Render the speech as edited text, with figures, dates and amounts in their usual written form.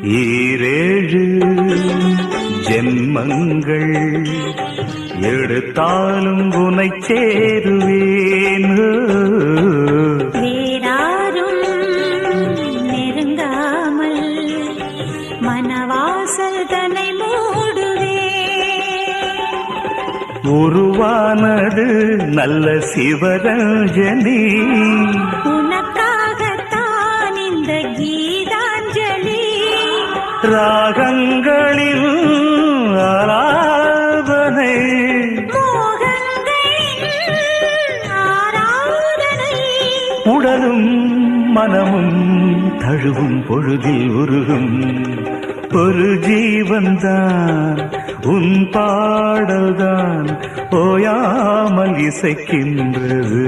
ஈரேழு ஜென்மங்கள் எடுத்தாலும் உனை சேருவேன். வேறாரும் நெருங்காமல் மனவாசல் தன்னை மூடுவே. உருவானது நல்ல சிவரஞ்சனி, உனக்காகத்தான் இந்த கீதாஞ்சலி. ராகங்களில் ஆராதனை, உடலும் மனமும் தழுவும் பொழுதில் உருகும் ஒரு ஜீவன்தான் உன் பாடல்தான் ஓயாமல் இசைக்கின்றது.